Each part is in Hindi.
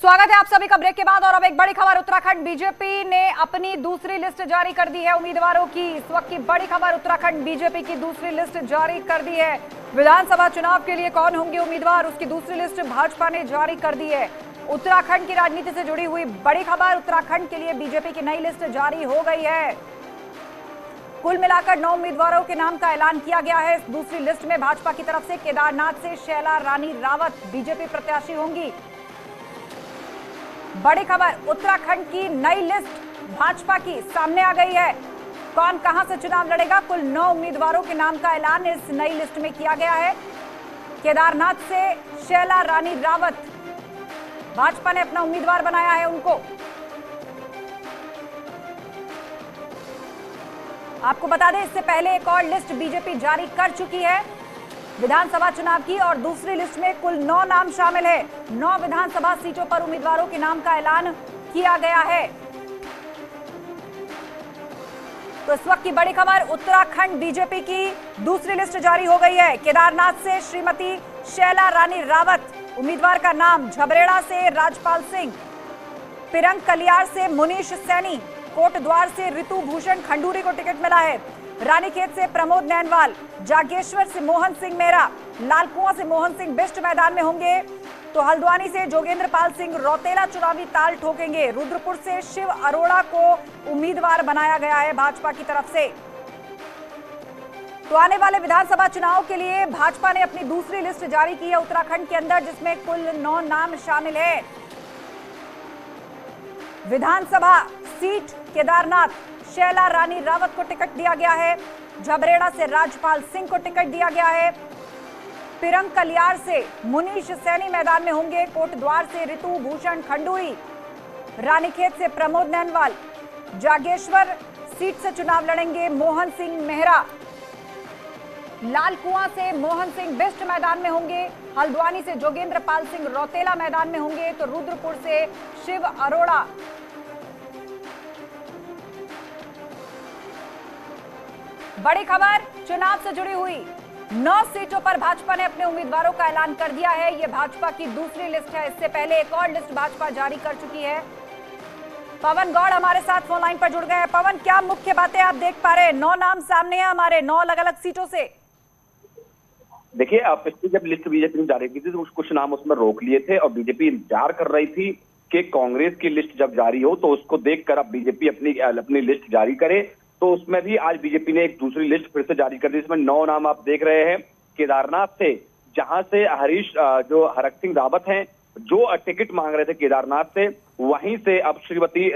स्वागत है आप सभी का ब्रेक के बाद। और अब एक बड़ी खबर, उत्तराखंड बीजेपी ने अपनी दूसरी लिस्ट जारी कर दी है उम्मीदवारों की। इस वक्त की बड़ी खबर, उत्तराखंड बीजेपी की दूसरी लिस्ट जारी कर दी है। विधानसभा चुनाव के लिए कौन होंगे उम्मीदवार, उसकी दूसरी लिस्ट भाजपा ने जारी कर दी है। उत्तराखंड की राजनीति से जुड़ी हुई बड़ी खबर, उत्तराखंड के लिए बीजेपी की नई लिस्ट जारी हो गई है। कुल मिलाकर 9 उम्मीदवारों के नाम का ऐलान किया गया है। इस दूसरी लिस्ट में भाजपा की तरफ से केदारनाथ से शैला रानी रावत बीजेपी प्रत्याशी होंगी। बड़ी खबर, उत्तराखंड की नई लिस्ट भाजपा की सामने आ गई है। कौन कहां से चुनाव लड़ेगा, कुल 9 उम्मीदवारों के नाम का ऐलान इस नई लिस्ट में किया गया है। केदारनाथ से शैला रानी रावत, भाजपा ने अपना उम्मीदवार बनाया है उनको। आपको बता दें, इससे पहले एक और लिस्ट बीजेपी जारी कर चुकी है विधानसभा चुनाव की, और दूसरी लिस्ट में कुल 9 नाम शामिल है। 9 विधानसभा सीटों पर उम्मीदवारों के नाम का ऐलान किया गया है। तो इस वक्त की बड़ी खबर, उत्तराखंड बीजेपी की दूसरी लिस्ट जारी हो गई है। केदारनाथ से श्रीमती शैला रानी रावत, उम्मीदवार का नाम झबरेड़ा से राजपाल सिंह, पिरंग कलियार से मुनीश सैनी, कोटद्वार से ऋतु भूषण खंडूरी को टिकट मिला है। रानीखेत से प्रमोद नैनवाल, जागेश्वर से मोहन सिंह मेहरा, लालकुआं से मोहन सिंह बिष्ट मैदान में होंगे। तो हल्द्वानी से जोगेंद्र पाल सिंह रौतेला चुनावी ताल ठोकेंगे। रुद्रपुर से शिव अरोड़ा को उम्मीदवार बनाया गया है भाजपा की तरफ से। तो आने वाले विधानसभा चुनाव के लिए भाजपा ने अपनी दूसरी लिस्ट जारी की है उत्तराखंड के अंदर, जिसमें कुल 9 नाम शामिल है। विधानसभा सीट केदारनाथ, शैला रानी रावत को टिकट दिया गया है। झबरेड़ा से राजपाल सिंह को टिकट दिया गया है। पिरंग कलियार से मुनीश सैनी मैदान में होंगे। कोटद्वार से ऋतु भूषण खंडूरी, रानीखेत से प्रमोद नैनवाल, जागेश्वर सीट से चुनाव लड़ेंगे मोहन सिंह मेहरा, लालकुआं से मोहन सिंह बिष्ट मैदान में होंगे। हल्द्वानी से जोगेंद्र पाल सिंह रौतेला मैदान में होंगे। तो रुद्रपुर से शिव अरोड़ा, बड़ी खबर चुनाव से जुड़ी हुई 9 सीटों पर भाजपा ने अपने उम्मीदवारों का ऐलान कर दिया है। यह भाजपा की दूसरी लिस्ट है। इससे पहले एक और लिस्ट भाजपा जारी कर चुकी है। पवन गौड़ हमारे साथ फोन लाइन पर जुड़ गए हैं। पवन, क्या मुख्य बातें आप देख पा रहे हैं? 9 नाम सामने हैं हमारे, 9 अलग अलग सीटों से। देखिए, पिछली जब लिस्ट बीजेपी ने जारी की थी तो कुछ नाम उसमें रोक लिए थे और बीजेपी इंतजार कर रही थी कि कांग्रेस की लिस्ट जब जारी हो तो उसको देखकर अब बीजेपी अपनी लिस्ट जारी करे। तो उसमें भी आज बीजेपी ने एक दूसरी लिस्ट फिर से जारी कर दी। इसमें 9 नाम आप देख रहे हैं। केदारनाथ से, जहां से हरक सिंह रावत हैं, जो टिकट मांग रहे थे केदारनाथ से, वहीं से अब श्रीमती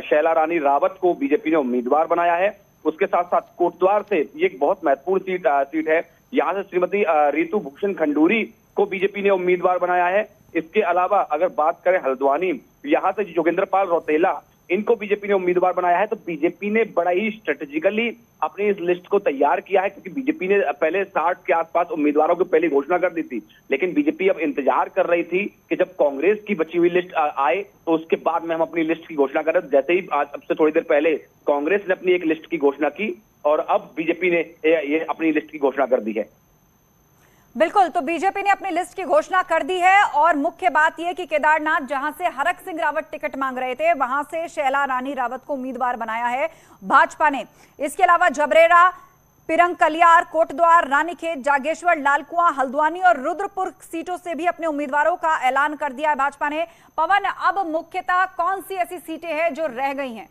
शैला रानी रावत को बीजेपी ने उम्मीदवार बनाया है। उसके साथ साथ कोटद्वार से, ये एक बहुत महत्वपूर्ण सीट है, यहाँ से श्रीमती ऋतु भूषण खंडूरी को बीजेपी ने उम्मीदवार बनाया है। इसके अलावा अगर बात करें हल्द्वानी, यहाँ से जोगेंद्र पाल रौतेला, इनको बीजेपी ने उम्मीदवार बनाया है। तो बीजेपी ने बड़ा ही स्ट्रेटेजिकली अपनी इस लिस्ट को तैयार किया है, क्योंकि बीजेपी ने पहले 60 के आसपास उम्मीदवारों की पहले घोषणा कर दी थी, लेकिन बीजेपी अब इंतजार कर रही थी कि जब कांग्रेस की बची हुई लिस्ट आए तो उसके बाद में हम अपनी लिस्ट की घोषणा करें। जैसे ही आज अब से थोड़ी देर पहले कांग्रेस ने अपनी एक लिस्ट की घोषणा की और अब बीजेपी ने ये अपनी लिस्ट की घोषणा कर दी है। बिल्कुल, तो बीजेपी ने अपनी लिस्ट की घोषणा कर दी है। और मुख्य बात यह कि केदारनाथ, जहां से हरक सिंह रावत टिकट मांग रहे थे, वहां से शैला रानी रावत को उम्मीदवार बनाया है भाजपा ने। इसके अलावा झबरेड़ा, पिरंग कलियार, कोटद्वार, रानीखेत, जागेश्वर, लालकुआं, हल्द्वानी और रुद्रपुर सीटों से भी अपने उम्मीदवारों का ऐलान कर दिया है भाजपा ने। पवन, अब मुख्यतः कौन सी ऐसी सीटें हैं जो रह गई हैं?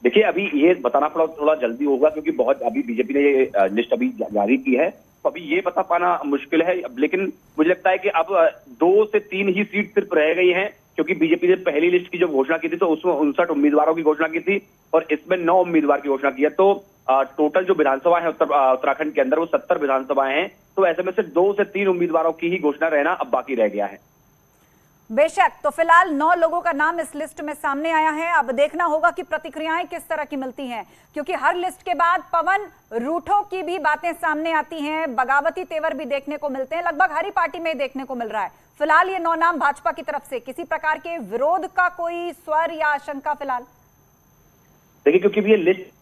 देखिए, अभी ये बताना थोड़ा जल्दी होगा, क्योंकि अभी बीजेपी ने ये लिस्ट अभी जारी की है, तो अभी ये बता पाना मुश्किल है। लेकिन मुझे लगता है कि अब 2 से 3 ही सीट सिर्फ रह गई हैं, क्योंकि बीजेपी ने पहली लिस्ट की जो घोषणा की थी तो उसमें 59 उम्मीदवारों की घोषणा की थी और इसमें 9 उम्मीदवार की घोषणा की है। तो टोटल जो विधानसभा है उत्तराखंड के अंदर, वो 70 विधानसभाएं हैं। तो ऐसे में से 2 से 3 उम्मीदवारों की ही घोषणा रहना अब बाकी रह गया है। बेशक, तो फिलहाल 9 लोगों का नाम इस लिस्ट में सामने आया है। अब देखना होगा कि प्रतिक्रियाएं किस तरह की मिलती हैं, क्योंकि हर लिस्ट के बाद पवन रूठों की भी बातें सामने आती हैं, बगावती तेवर भी देखने को मिलते हैं। लगभग हर ही पार्टी में देखने को मिल रहा है। फिलहाल ये 9 नाम भाजपा की तरफ से, किसी प्रकार के विरोध का कोई स्वर या आशंका फिलहाल? देखिए, क्योंकि ये लिस्ट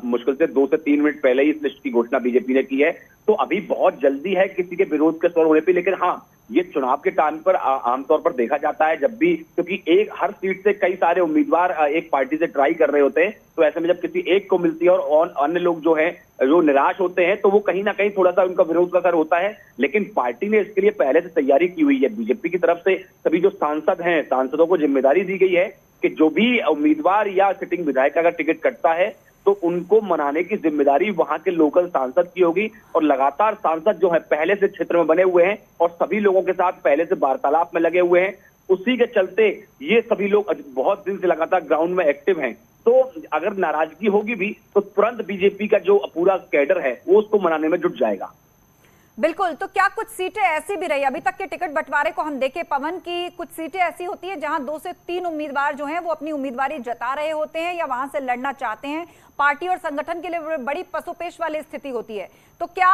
मुश्किल से 2 से 3 मिनट पहले ही इस लिस्ट की घोषणा बीजेपी ने की है, तो अभी बहुत जल्दी है किसी के विरोध के स्वर होने पे। लेकिन हाँ, ये चुनाव के टाइम पर आमतौर पर देखा जाता है, जब भी, क्योंकि एक हर सीट से कई सारे उम्मीदवार एक पार्टी से ट्राई कर रहे होते हैं, तो ऐसे में जब किसी एक को मिलती है और अन्य लोग जो है जो निराश होते हैं, तो वो कहीं ना कहीं थोड़ा सा उनका विरोध का असर होता है। लेकिन पार्टी ने इसके लिए पहले से तैयारी की हुई है। बीजेपी की तरफ से सभी जो सांसद हैं, सांसदों को जिम्मेदारी दी गई है कि जो भी उम्मीदवार या सिटिंग विधायक अगर टिकट कटता है तो उनको मनाने की जिम्मेदारी वहां के लोकल सांसद की होगी। और लगातार सांसद जो है पहले से क्षेत्र में बने हुए हैं और सभी लोगों के साथ पहले से वार्तालाप में लगे हुए हैं। उसी के चलते ये सभी लोग बहुत दिन से लगातार ग्राउंड में एक्टिव हैं। तो अगर नाराजगी होगी भी तो तुरंत बीजेपी का जो पूरा कैडर है वो उसको मनाने में जुट जाएगा। बिल्कुल। तो क्या कुछ सीटें ऐसी भी रही, अभी तक के टिकट बंटवारे को हम देखें पवन, की कुछ सीटें ऐसी होती है जहां 2 से 3 उम्मीदवार जो हैं वो अपनी उम्मीदवारी जता रहे होते हैं या वहां से लड़ना चाहते हैं, पार्टी और संगठन के लिए बड़ी पसोपेश वाली स्थिति होती है। तो क्या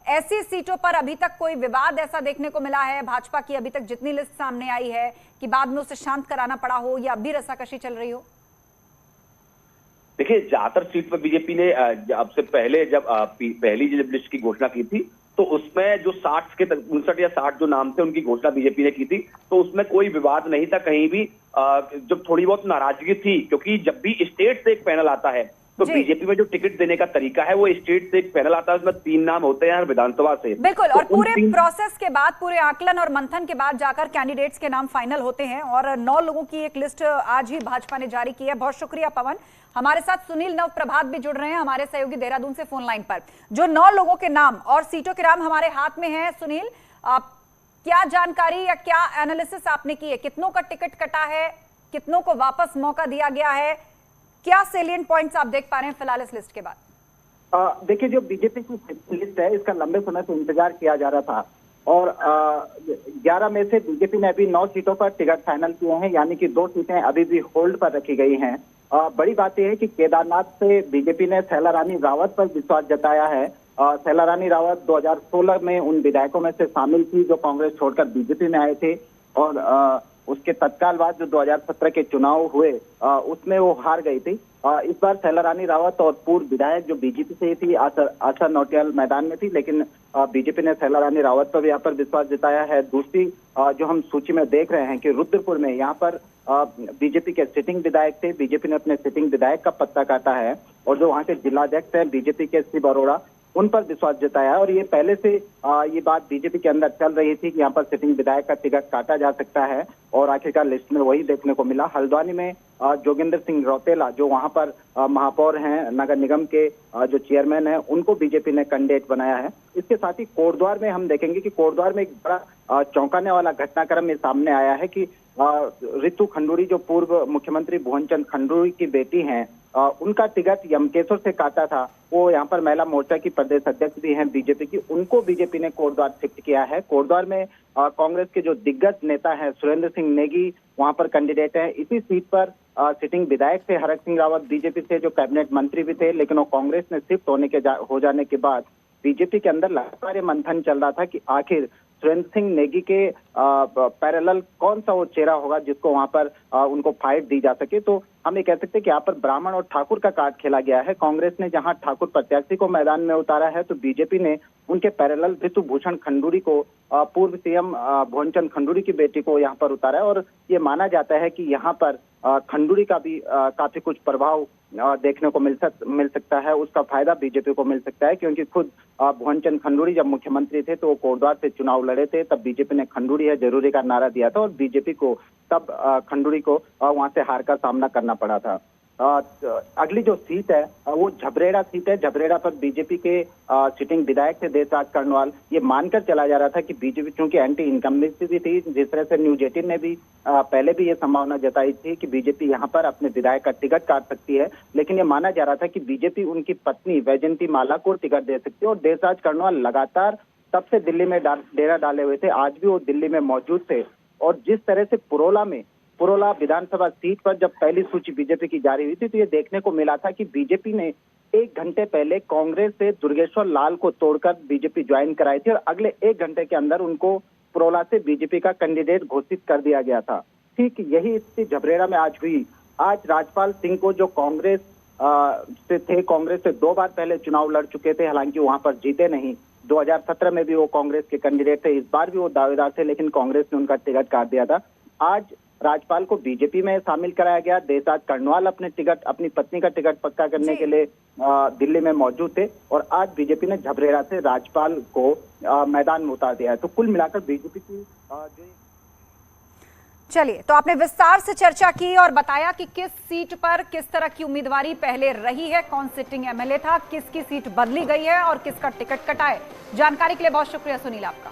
ऐसी सीटों पर अभी तक कोई विवाद ऐसा देखने को मिला है भाजपा की, अभी तक जितनी लिस्ट सामने आई है, कि बाद में उसे शांत कराना पड़ा हो या अभी रस्साकशी चल रही हो? देखिए, ज्यादातर सीट पर बीजेपी ने अब से पहले जब पहली जब लिस्ट की घोषणा की थी तो उसमें जो 59 या 60 जो नाम थे उनकी घोषणा बीजेपी ने की थी, तो उसमें कोई विवाद नहीं था कहीं भी। जब थोड़ी बहुत नाराजगी थी, क्योंकि जब भी स्टेट से एक पैनल आता है तो बीजेपी में जो टिकट देने का तरीका है वो स्टेट से एक पैनल आता है, उसमें 3 नाम होते हैं हर विधानसभा से। बिल्कुल। तो और पूरे प्रोसेस के बाद, पूरे आकलन और मंथन के बाद जाकर कैंडिडेट्स के नाम फाइनल होते हैं और 9 लोगों की एक लिस्ट आज ही भाजपा ने जारी की है। बहुत शुक्रिया पवन। हमारे साथ सुनील नव प्रभात भी जुड़ रहे हैं हमारे सहयोगी देहरादून से फोन लाइन पर। जो 9 लोगों के नाम और सीटों के नाम हमारे हाथ में है, सुनील, क्या जानकारी या क्या एनालिसिस आपने की है? कितनों का टिकट कटा है, कितनों को वापस मौका दिया गया है, क्या सेलिएंट पॉइंट्स आप देख पा रहे हैं फिलहाल इस लिस्ट के बाद? देखिए, जो बीजेपी की लिस्ट है इसका लंबे समय से इंतजार किया जा रहा था और 11 में से बीजेपी ने अभी 9 सीटों पर टिकट फाइनल किए हैं, यानी कि 2 सीटें अभी भी होल्ड पर रखी गई हैं। बड़ी बात यह है कि केदारनाथ से बीजेपी ने शैला रानी रावत पर विश्वास जताया है। शैला रानी रावत 2016 में उन विधायकों में से शामिल थी जो कांग्रेस छोड़कर बीजेपी में आए थे और उसके तत्काल बाद जो 2017 के चुनाव हुए उसमें वो हार गई थी। इस बार शैला रानी रावत और पूर्व विधायक जो बीजेपी से थी आशा नौटियाल मैदान में थी, लेकिन बीजेपी ने शैला रानी रावत पर भी यहाँ पर विश्वास जताया है। दूसरी जो हम सूची में देख रहे हैं कि रुद्रपुर में यहाँ पर बीजेपी के सिटिंग विधायक थे, बीजेपी ने अपने सिटिंग विधायक का पत्ता काटा है और जो वहाँ के जिलाध्यक्ष हैं बीजेपी के शिव अरोड़ा, उन पर विश्वास जताया है। और ये पहले से ये बात बीजेपी के अंदर चल रही थी कि यहाँ पर सिटिंग विधायक का टिकट काटा जा सकता है और आखिरकार लिस्ट में वही देखने को मिला। हल्द्वानी में जोगिंदर सिंह रौतेला जो वहाँ पर महापौर हैं, नगर निगम के जो चेयरमैन हैं, उनको बीजेपी ने कैंडिडेट बनाया है। इसके साथ ही कोटद्वार में हम देखेंगे कि कोटद्वार में एक बड़ा चौंकाने वाला घटनाक्रम में सामने आया है कि रितु खंडूरी जो पूर्व मुख्यमंत्री भुवनचंद खंडूरी की बेटी हैं, उनका टिकट यमकेश्वर से काटा था। वो यहाँ पर महिला मोर्चा की प्रदेश अध्यक्ष भी हैं बीजेपी की, उनको बीजेपी ने कोटद्वार शिफ्ट किया है। कोटद्वार में कांग्रेस के जो दिग्गज नेता हैं सुरेंद्र सिंह नेगी वहाँ पर कैंडिडेट हैं। इसी सीट पर सिटिंग विधायक थे हरक सिंह रावत, बीजेपी से जो कैबिनेट मंत्री भी थे, लेकिन वो कांग्रेस में शिफ्ट हो जाने के बाद बीजेपी के अंदर लगातार मंथन चल रहा था कि आखिर सुरेंद्र सिंह नेगी के पैरेलल कौन सा वो चेहरा होगा जिसको वहां पर उनको फाइट दी जा सके। तो हम ये कह सकते हैं कि यहाँ पर ब्राह्मण और ठाकुर का कार्ड खेला गया है। कांग्रेस ने जहां ठाकुर प्रत्याशी को मैदान में उतारा है तो बीजेपी ने उनके पैरेलल ऋतु भूषण खंडूरी को, पूर्व सीएम भुवनचंद खंडूरी की बेटी को यहाँ पर उतारा है। और ये माना जाता है कि यहाँ पर खंडूरी का भी काफी कुछ प्रभाव देखने को मिल सकता है, उसका फायदा बीजेपी को मिल सकता है, क्योंकि खुद भुवनचंद खंडूरी जब मुख्यमंत्री थे तो वो कोटद्वार से चुनाव लड़े थे, तब बीजेपी ने खंडूरी है जरूरी का नारा दिया था और बीजेपी को तब खंडूरी को वहां से हार का सामना करना पड़ा था। अगली जो सीट है वो झबरेड़ा सीट है। झबरेड़ा पर बीजेपी के सिटिंग विधायक थे देशराज कर्णवाल। ये मानकर चला जा रहा था कि बीजेपी चूंकि एंटी इनकम्बेंसी भी थी, जिस तरह से न्यूज 18 ने भी पहले भी ये संभावना जताई थी कि बीजेपी यहाँ पर अपने विधायक का टिकट काट सकती है, लेकिन ये माना जा रहा था कि बीजेपी उनकी पत्नी वैजयंती माला को टिकट दे सकती है। और देशराज कर्णवाल लगातार तब से दिल्ली में डेरा डाले हुए थे, आज भी वो दिल्ली में मौजूद थे। और जिस तरह से पुरोला विधानसभा सीट पर जब पहली सूची बीजेपी की जारी हुई थी तो ये देखने को मिला था कि बीजेपी ने 1 घंटे पहले कांग्रेस से दुर्गेश्वर लाल को तोड़कर बीजेपी ज्वाइन कराई थी और अगले 1 घंटे के अंदर उनको पुरोला से बीजेपी का कैंडिडेट घोषित कर दिया गया था। ठीक यही स्थिति झबरेड़ा में आज हुई। आज राजपाल सिंह को जो कांग्रेस से 2 बार पहले चुनाव लड़ चुके थे, हालांकि वहां पर जीते नहीं, 2017 में भी वो कांग्रेस के कैंडिडेट थे, इस बार भी वो दावेदार थे, लेकिन कांग्रेस ने उनका टिकट काट दिया था। आज राजपाल को बीजेपी में शामिल कराया गया। देवराज कर्णवाल अपनी पत्नी का टिकट पक्का करने के लिए दिल्ली में मौजूद थे और आज बीजेपी ने झबरेड़ा से राजपाल को मैदान में उतार दिया है। तो कुल मिलाकर बीजेपी की चलिए, तो आपने विस्तार से चर्चा की और बताया कि किस सीट पर किस तरह की उम्मीदवारी पहले रही है, कौन सिटिंग एमएलए था, किसकी सीट बदली गई है और किसका टिकट कटा है। जानकारी के लिए बहुत शुक्रिया सुनील आपका।